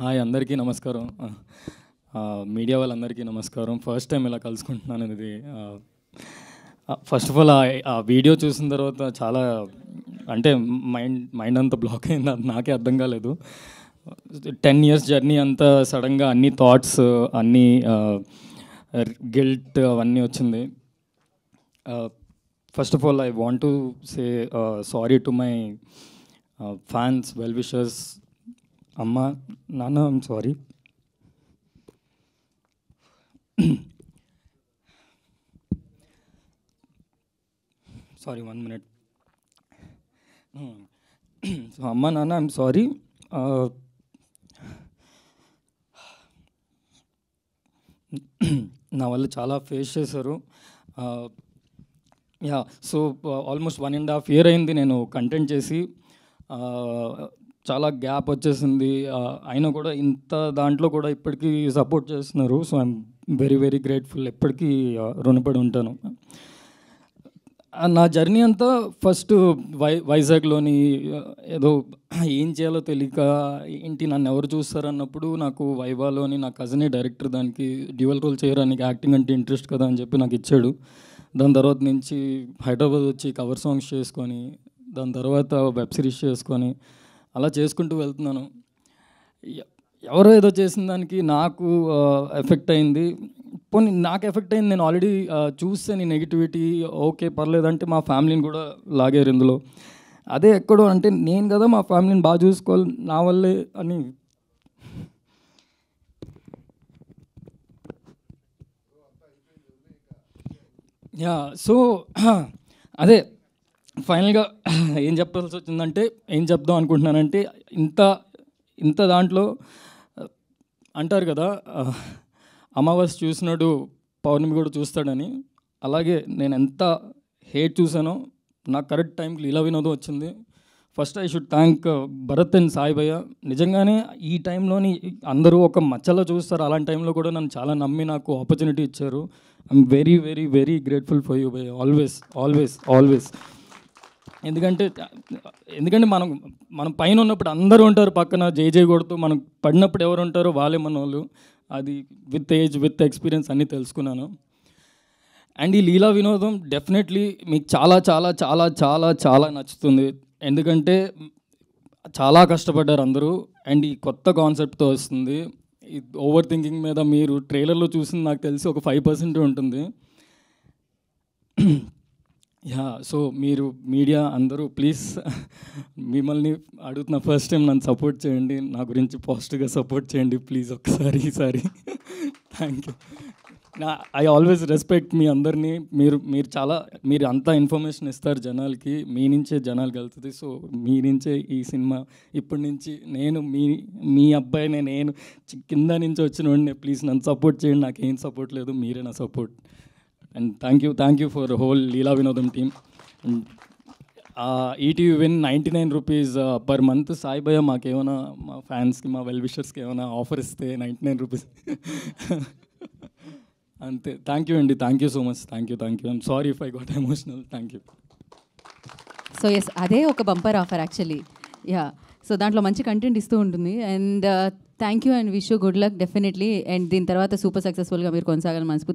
Hi, అందరికీ నమస్కారం. Media వాళ్ళందరికీ నమస్కారం. ఫస్ట్ టైం ఇలా కలుసుకుంటున్నాను. ఇది ఫస్ట్ ఆఫ్ ఆల్ ఆ వీడియో చూసిన తర్వాత చాలా అంటే మైండ్ అంతా బ్లాక్ అయింది. అది నాకే అర్థం కాలేదు. 10 years జర్నీ అంతా సడన్గా అన్ని థాట్స్, అన్నీ గిల్ట్ అవన్నీ వచ్చింది. First of all I want to say sorry to my fans, well wishers. అమ్మ, నాన్న, I'm sorry. Sorry, 1 minute. So అమ్మ, నాన్న, ఐమ్ సారీ. నా వల్ల చాలా ఫేస్ చేశారు. యా, సో ఆల్మోస్ట్ 1.5 year అయింది నేను కంటెంట్ చేసి. చాలా గ్యాప్ వచ్చేసింది. అయినా కూడా ఇంత దాంట్లో కూడా ఇప్పటికీ సపోర్ట్ చేస్తున్నారు. So I'm very very grateful. ఎప్పటికీ రుణపడి ఉంటాను. నా జర్నీ అంతా ఫస్ట్ వైజాగ్లోని ఏదో ఏం చేయాలో తెలియక, ఏంటి నన్ను ఎవరు చూస్తారన్నప్పుడు నాకు వైవాలోని నా కజినే డైరెక్టర్ దానికి డ్యూయల్ రోల్ చేయడానికి, యాక్టింగ్ అంటే ఇంట్రెస్ట్ కదా అని చెప్పి నాకు ఇచ్చాడు. దాని తర్వాత నుంచి హైదరాబాద్ వచ్చి కవర్ సాంగ్స్ చేసుకొని, దాని తర్వాత వెబ్ సిరీస్ చేసుకొని అలా చేసుకుంటూ వెళ్తున్నాను. ఎవరో ఏదో చేసిన దానికి నాకు ఎఫెక్ట్ అయింది. పోనీ నాకు ఎఫెక్ట్ అయింది, నేను ఆల్రెడీ చూస్తే నెగిటివిటీ ఓకే పర్లేదంటే మా ఫ్యామిలీని కూడా లాగారు ఇందులో. అదే ఎక్కడో అంటే నేను కదా మా ఫ్యామిలీని బాగా చూసుకోవాలి నా వల్లే అని. యా, సో అదే ఫైనల్గా ఏం చెప్పాల్సి వచ్చిందంటే, ఏం చెప్దాం అనుకుంటున్నానంటే, ఇంత దాంట్లో అంటారు కదా, అమావాస్య చూసినాడు పౌర్ణమి కూడా చూస్తాడని. అలాగే నేను ఎంత హేట్ చూసానో నాకు కరెక్ట్ టైంకి లీలా వినోదం వచ్చింది. First I should thank Bharat and Sai భయ్య. నిజంగానే ఈ టైంలోని అందరూ ఒక మచ్చలో చూస్తారు, అలాంటి టైంలో కూడా నన్ను చాలా నమ్మి నాకు ఆపర్చునిటీ ఇచ్చారు. I'm very very very grateful for you భయ్య, ఆల్వేస్ ఆల్వేస్ ఆల్వేస్. ఎందుకంటే మనం పైన ఉన్నప్పుడు అందరూ ఉంటారు పక్కన జై జై కొడుతూ, మనం పడినప్పుడు ఎవరు ఉంటారో వాళ్ళే మన వాళ్ళు. అది విత్ ఏజ్, విత్ ఎక్స్పీరియన్స్ అన్నీ తెలుసుకున్నాను. అండ్ ఈ లీలా వినోదం డెఫినెట్లీ మీకు చాలా చాలా చాలా చాలా చాలా నచ్చుతుంది. ఎందుకంటే చాలా కష్టపడ్డారు అందరూ. అండ్ ఈ కొత్త కాన్సెప్ట్తో వస్తుంది. ఈ ఓవర్ థింకింగ్ మీద మీరు ట్రైలర్లో చూసింది నాకు తెలిసి ఒక 5% ఉంటుంది. యా, సో మీరు మీడియా అందరూ ప్లీజ్, మిమ్మల్ని అడుగుతున్న ఫస్ట్ టైం నన్ను సపోర్ట్ చేయండి, నా గురించి పాజిటివ్గా సపోర్ట్ చేయండి ప్లీజ్ ఒక్కసారి ఈసారి. Thank you. I always respect మీ అందరినీ. మీరు అంతా ఇన్ఫర్మేషన్ ఇస్తారు జనాలకి, మీ నుంచే జనాలకు వెళ్తుంది. సో మీ నుంచే ఈ సినిమా ఇప్పటి నుంచి మీ అబ్బాయినే, నేను కింద నుంచి వచ్చిన వాడిని. ప్లీజ్ నన్ను సపోర్ట్ చేయండి, నాకేం సపోర్ట్ లేదు, మీరే నా support. And thank you for whole Leela Vinodam team. ETV win 99 rupees per month. Sai భయ్య మాకేమైనా, మా ఫ్యాన్స్కి, మా వెల్ విషర్స్కి ఏమైనా ఆఫర్ ఇస్తే 99 rupees. అంతే. థ్యాంక్ యూ అండి, thank you so much. Thank you. I'm sorry if I got emotional. Thank you. So yes, అదే ఒక bumper offer actually. Yeah, so దాంట్లో మంచి కంటెంట్ ఇస్తూ ఉంటుంది. And thank you and wish you good luck definitely. And దీని తర్వాత super సక్సెస్ఫుల్గా మీరు కొనసాగాలని మనస్ఫూర్తి